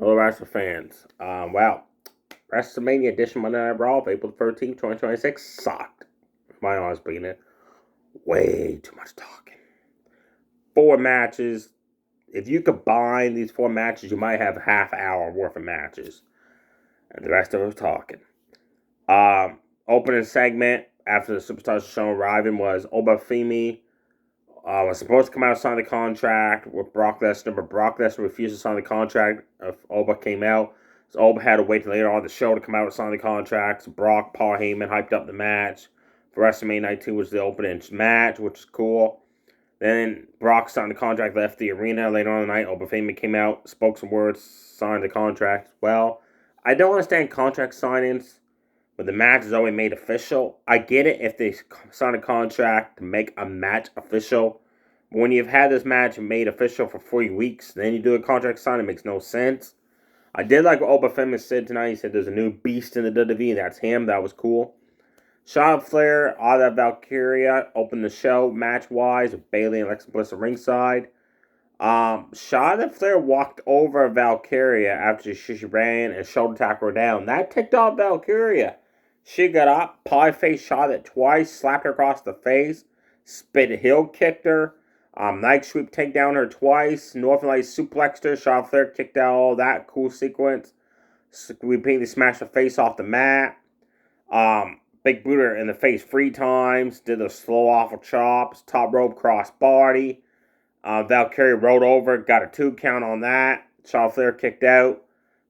Hello, wrestling fans. WrestleMania Edition Monday Night Raw of April 13th, 2026 sucked. My honest opinion. Way too much talking. 4 matches. If you combine these 4 matches, you might have a half hour worth of matches. And the rest of it was talking. Opening segment after the Superstars show arriving was Oba Femi. Was supposed to come out and sign the contract with Brock Lesnar, but Brock Lesnar refused to sign the contract if Oba came out. So Oba had to wait till later on the show to come out and sign the contract. So Brock, Paul Heyman hyped up the match for WrestleMania Night 2, was the opening match, which is cool. Then Brock signed the contract, left the arena. Later on in the night, Oba Femi came out, spoke some words, signed the contract. Well, I don't understand contract signings, but the match is always made official. I get it if they sign a contract to make a match official. But when you've had this match made official for 3 weeks, then you do a contract sign, it makes no sense. I did like what Oba Femi said tonight. He said there's a new beast in the WWE, and that's him. That was cool. Charlotte Flair, Ada Valkyria opened the show match-wise with Bayley and Alexa Bliss at ringside. Charlotte Flair walked over Valkyria after she ran and shoulder tackled her down. That ticked off Valkyria. She got up, pie face Charlotte twice, slapped her across the face, spit heel kicked her, knife sweep takedown her twice, Northern Lights suplexed her, Charlotte Flair kicked out all that cool sequence. Repeatedly smashed her face off the mat. Big boot her in the face 3 times, did the slow awful chops, top rope cross body. Valkyria rolled over, got a 2 count on that. Charlotte Flair kicked out.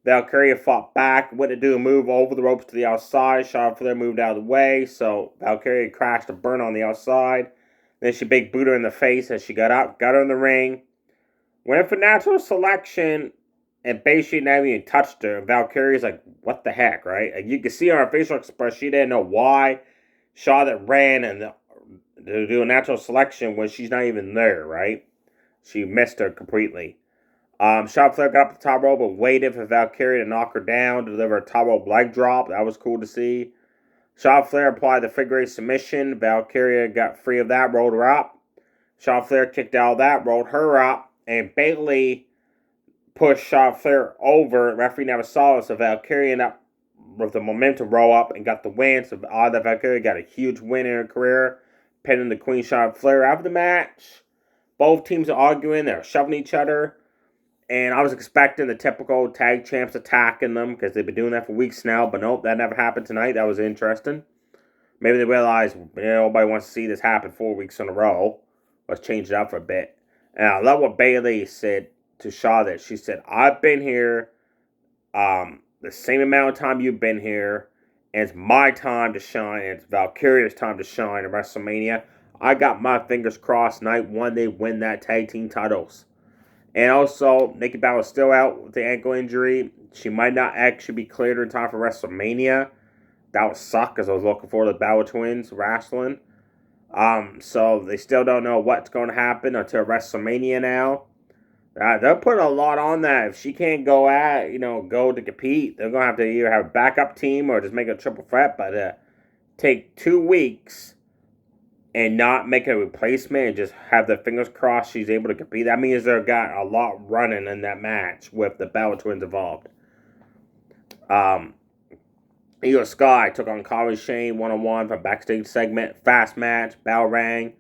Valkyria fought back, went to do a move over the ropes to the outside. Charlotte Flair moved out of the way, so Valkyria crashed a burn on the outside. Then she big booted her in the face as she got up, got her in the ring. Went for natural selection, and basically never even touched her. Valkyria's like, what the heck, right? Like, you can see on her facial expression, she didn't know why Charlotte ran and to do a natural selection when she's not even there, right? She missed her completely. Charlotte Flair got up the top rope and waited for Valkyria to knock her down, deliver a top rope leg drop. That was cool to see. Charlotte Flair applied the figure 8 submission. Valkyria got free of that, rolled her up. Charlotte Flair kicked out of that, rolled her up, and Bayley pushed Charlotte Flair over. Referee never saw it, so Valkyria ended up with the momentum roll up and got the win. So Ada Valkyria got a huge win in her career, pinning the Queen Charlotte Flair. After the match, both teams are arguing, they're shoving each other. And I was expecting the typical tag champs attacking them because they've been doing that for weeks now. But nope, that never happened tonight. That was interesting. Maybe they realized nobody wants to see this happen 4 weeks in a row. Let's change it up for a bit. And I love what Bayley said to Charlotte. She said, I've been here the same amount of time you've been here. And it's my time to shine. And it's Valkyria's time to shine at WrestleMania. I got my fingers crossed night one they win that tag team titles. And also, Nikki Bella is still out with the ankle injury. She might not actually be cleared in time for WrestleMania. That would suck because I was looking forward to the Bella twins wrestling. So they still don't know what's going to happen until WrestleMania now. They're putting a lot on that. If she can't go to compete, they're going to have to either have a backup team or just make a triple threat. But take 2 weeks and not make a replacement and just have the fingers crossed she's able to compete. That means they've got a lot running in that match with the Bella twins involved. Io Sky took on Kairi Sane one-on-one for a backstage segment. Fast match. Bell rang.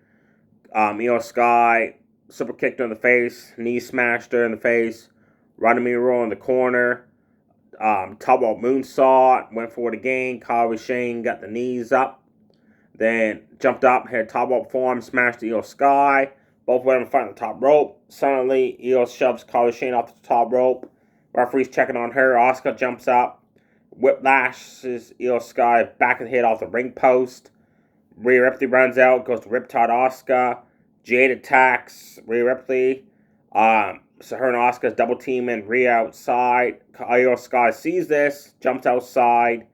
Io Sky super kicked her in the face. Knee smashed her in the face. Running me roll in the corner. Top rope moonsault. Went for it again. Kairi Sane got the knees up. Then jumped up, had top rope form, smashed Io Sky. Both of them fighting the top rope. Suddenly, Io shoves Kairi Sane off the top rope. Referee's checking on her. Asuka jumps up. Whiplashes Io Sky back of the head off the ring post. Rhea Ripley runs out, goes to Riptide Asuka. Jade attacks Rhea Ripley. So her and Asuka's double teaming Rhea outside. Io Sky sees this, jumps outside,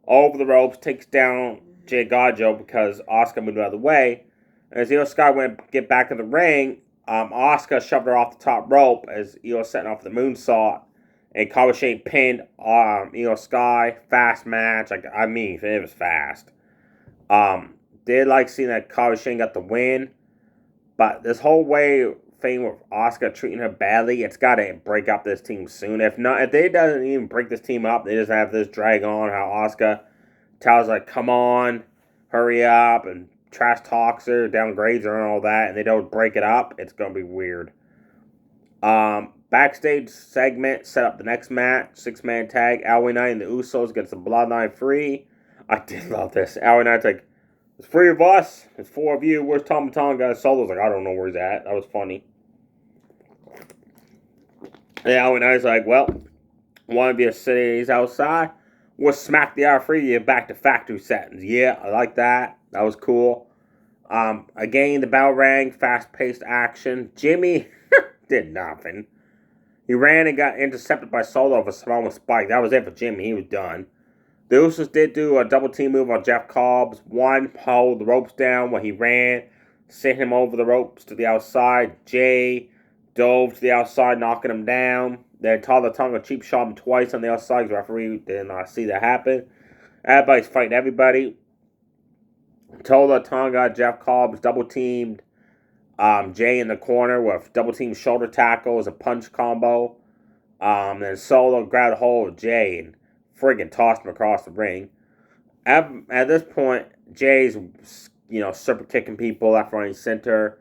over the ropes, takes down Jade Gajo because Asuka moved out of the way. As Io Sky went to get back in the ring, Asuka shoved her off the top rope as Io was setting off the moonsault. And Kairi Sane pinned Io Sky. Fast match. I mean, it was fast. Did like seeing that Kairi Sane got the win. But this whole way thing with Asuka treating her badly. It's got to break up this team soon. If not, if they doesn't even break this team up, they just have this drag on. How Asuka tells her, "Come on, hurry up," and trash talks her, downgrades her, and all that, and they don't break it up. It's gonna be weird. Backstage segment set up the next match, 6-man tag. LA Knight and the Usos against the Bloodline Free. I did love this. LA Knight's like, "It's 3 of us. It's 4 of you. Where's Tama Tonga?" Solo's like, "I don't know where he's at." That was funny. And LA Knight's like, "Well, one of your cities outside. We'll smack the out free you back to factory settings." Yeah, I like that. That was cool. Again, the bell rang. Fast-paced action. Jimmy did nothing. He ran and got intercepted by Solo with a small spike. That was it for Jimmy. He was done. The Usos did do a double team move on Jeff Cobbs. One pulled the ropes down when he ran, sent him over the ropes to the outside. Jay dove to the outside, knocking him down. Then Tama Tonga cheap shot him twice on the outside. The referee did not see that happen. Everybody's fighting everybody. Tama Tonga, Jeff Cobbs double teamed Jay in the corner with double team shoulder tackles, a punch combo. Then Solo grabbed a hold of Jay and friggin' tossed him across the ring. At this point, Jay's, super kicking people left, right, and center.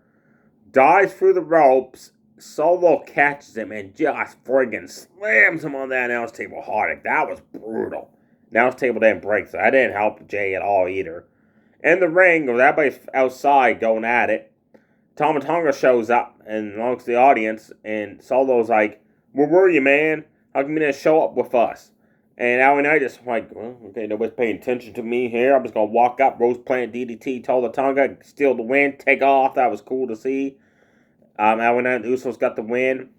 Dives through the ropes. Solo catches him and just friggin' slams him on that announce table hard. That was brutal. Announce table didn't break, so that didn't help Jay at all either. In the ring, with everybody outside going at it, Tama Tonga shows up and amongst the audience, and Solo's like, "Where were you, man? How come you didn't show up with us?" And LA Knight just like, "Well, okay, nobody's paying attention to me here. I'm just going to walk up, Rose Plant DDT, Tama Tonga, steal the win, take off." That was cool to see. LA Knight and Usos got the win.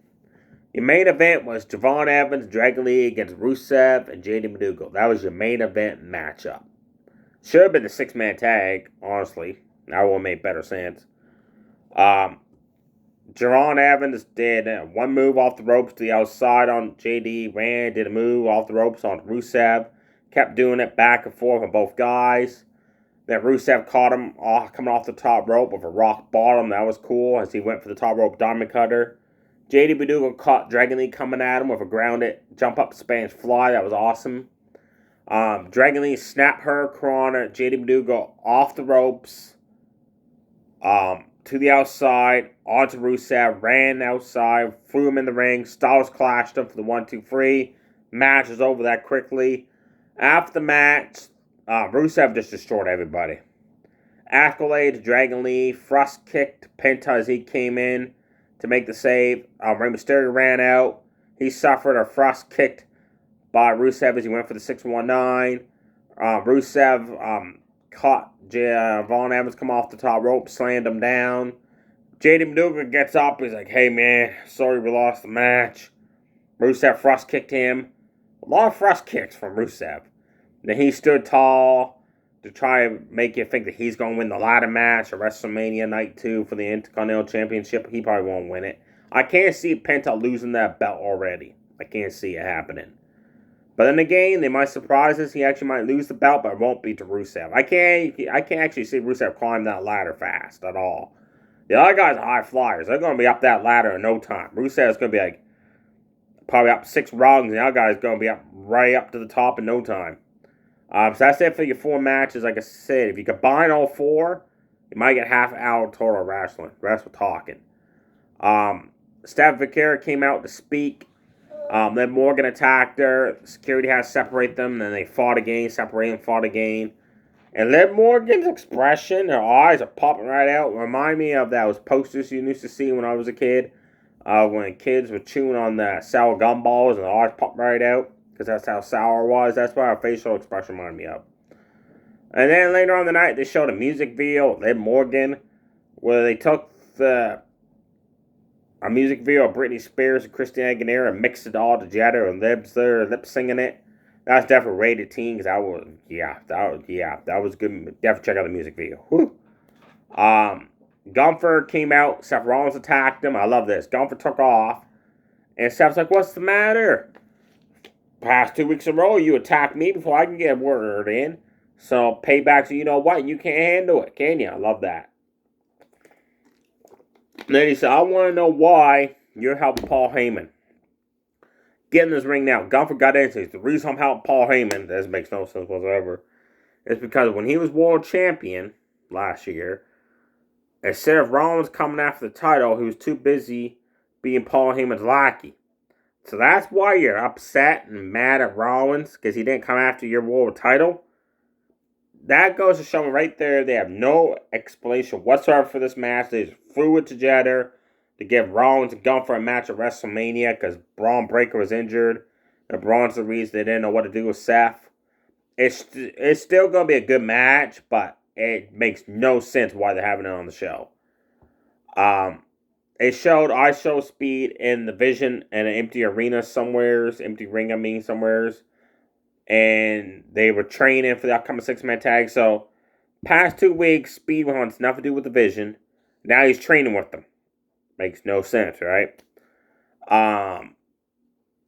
Your main event was Javon Evans, Dragon Lee against Rusev and JD Madugo. That was your main event matchup. Should have been the 6-man tag, honestly. That would have made better sense. Javon Evans did one move off the ropes to the outside on JD. Ran, did a move off the ropes on Rusev. Kept doing it back and forth on both guys. Then Rusev caught him coming off the top rope with a rock bottom. That was cool as he went for the top rope diamond cutter. JD Madugo caught Dragon Lee coming at him with a grounded jump up Spanish fly. That was awesome. Dragon Lee snapped her corner. JD Madugo off the ropes. To the outside, onto Rusev, ran outside, threw him in the ring. Styles clashed him for the 1-2-3. Match was over that quickly. After the match, Rusev just destroyed everybody. Accolade to Dragon Lee. Thrust kicked Penta as he came in to make the save. Rey Mysterio ran out. He suffered a thrust kicked by Rusev as he went for the 619. Rusev caught Vaughn Evans come off the top rope, slammed him down. JD Maduga gets up. He's like, "Hey, man, sorry we lost the match." Rusev thrust kicked him. A lot of thrust kicks from Rusev. Then he stood tall to try and make you think that he's going to win the ladder match at WrestleMania Night 2 for the Intercontinental Championship. He probably won't win it. I can't see Penta losing that belt already. I can't see it happening. But then again, they might surprise us. He actually might lose the belt, but it won't be to Rusev. I can't actually see Rusev climb that ladder fast at all. The other guys are high flyers. They're going to be up that ladder in no time. Rusev's going to be like probably up 6 rungs, and the other guy's going to be up right up to the top in no time. So that's it for your 4 matches. Like I said, if you combine all 4, you might get half an hour total wrestling. The rest we're talking. Steph Vicara came out to speak. Then Morgan attacked her. Security had to separate them. Then they fought again, separated and fought again. And Liv Morgan's expression, her eyes are popping right out. Remind me of those posters you used to see when I was a kid. When kids were chewing on the sour gumballs and the eyes popped right out. Because that's how sour it was. That's what her facial expression reminded me of. And then later on the night, they showed a music video of Liv Morgan. Where they took a music video of Britney Spears and Christina Aguilera and mixed it all together, and Liv's there lip singing it. That's definitely rated teen, because that was good. Definitely check out the music video. Whew. Gunther came out. Seth Rollins attacked him. I love this. Gunther took off, and Seth's like, "What's the matter? Past 2 weeks in a row, you attacked me before I can get a word in. So payback, so you know what? You can't handle it, can you?" I love that. And then he said, I want to know why you're helping Paul Heyman. Get in this ring now. Gunther got in. Says, the reason I'm helping Paul Heyman, this makes no sense whatsoever, is because when he was world champion last year, instead of Rollins coming after the title, he was too busy being Paul Heyman's lackey. So that's why you're upset and mad at Rollins, because he didn't come after your world title. That goes to show me right there, they have no explanation whatsoever for this match. They just threw it together to give Rollins and Gunther a match at WrestleMania because Braun Breaker was injured. And Braun's the reason they didn't know what to do with Seth. It's still going to be a good match, but it makes no sense why they're having it on the show. It showed ISO Speed in the Vision in an empty arena somewheres, empty ring, I mean, somewheres. And they were training for the upcoming 6-man tag. So, past 2 weeks, Speed wants nothing to do with the Vision. Now he's training with them. Makes no sense, right?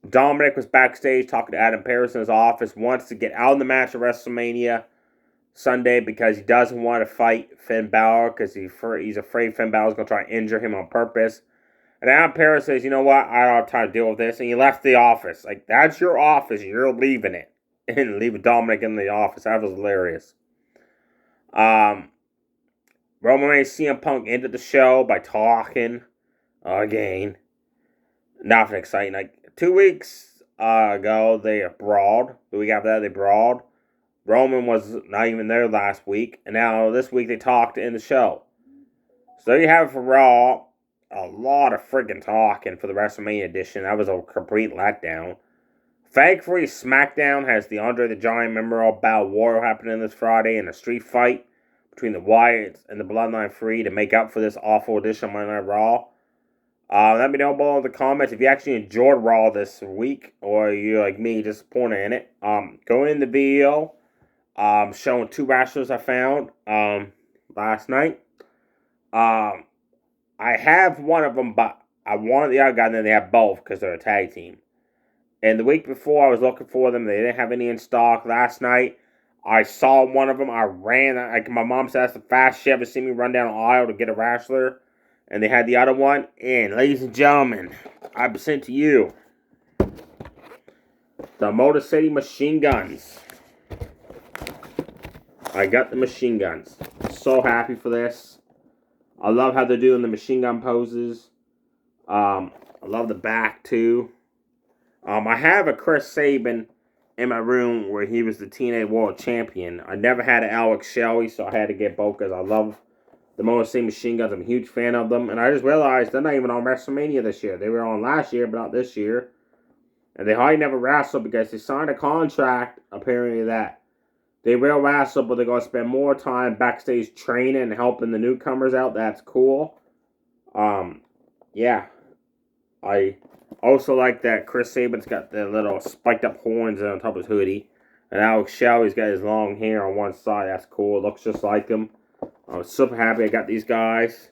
Dominic was backstage talking to Adam Pearce in his office. Wants to get out of the match at WrestleMania Sunday because he doesn't want to fight Finn Balor because he's afraid Finn Balor's going to try and injure him on purpose. And Adam Pearce says, you know what? I don't have time to deal with this. And he left the office. Like, that's your office. You're leaving it. And leaving Dominic in the office. That was hilarious. Roman Reigns, CM Punk ended the show by talking again. Nothing exciting. Like 2 weeks ago, they brawled. The week after that, they brawled. Roman was not even there last week. And now this week, they talked in the show. So there you have it for Raw. A lot of freaking talking for the WrestleMania edition. That was a complete letdown. Thankfully, SmackDown has the Andre the Giant Memorial Battle Royal happening this Friday in a street fight between the Wyatts and the Bloodline 3 to make up for this awful edition of Monday Night Raw. Let me know below in the comments if you actually enjoyed Raw this week or you're like me, disappointed in it. Go in the video showing 2 wrestlers I found last night. I have one of them, but I wanted the other guy, and then they have both because they're a tag team. And the week before, I was looking for them. They didn't have any in stock. Last night, I saw one of them. I ran. Like my mom said, that's the fastest she ever seen me run down an aisle to get a wrestler. And they had the other one. And ladies and gentlemen, I present to you the Motor City Machine Guns. I got the machine guns. So happy for this. I love how they're doing the machine gun poses. I love the back, too. I have a Chris Sabin in my room where he was the TNA World Champion. I never had an Alex Shelley, so I had to get both because I love the Motor City Machine Guns. I'm a huge fan of them. And I just realized they're not even on WrestleMania this year. They were on last year, but not this year. And they hardly never wrestle because they signed a contract, apparently, that they will wrestle, but they're going to spend more time backstage training and helping the newcomers out. That's cool. Yeah. I also like that Chris Sabin's got the little spiked up horns on top of his hoodie. And Alex Shelley's got his long hair on one side. That's cool. It looks just like him. I'm super happy I got these guys.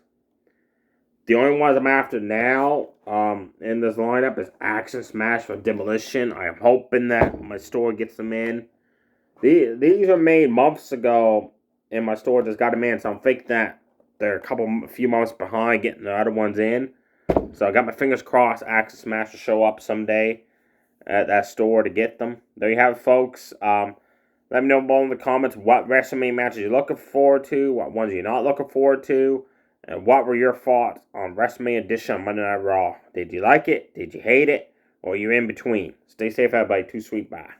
The only ones I'm after now in this lineup is Action Smash for Demolition. I am hoping that my store gets them in. These were made months ago in my store. Just got them in. So I'm thinking that they're a few months behind getting the other ones in. So I got my fingers crossed Action Smash will show up someday at that store to get them. There you have it, folks. Let me know below in the comments what WrestleMania matches you're looking forward to, what ones you're not looking forward to, and what were your thoughts on WrestleMania edition on Monday Night Raw. Did you like it? Did you hate it? Or are you in between? Stay safe, everybody. Too sweet. Bye.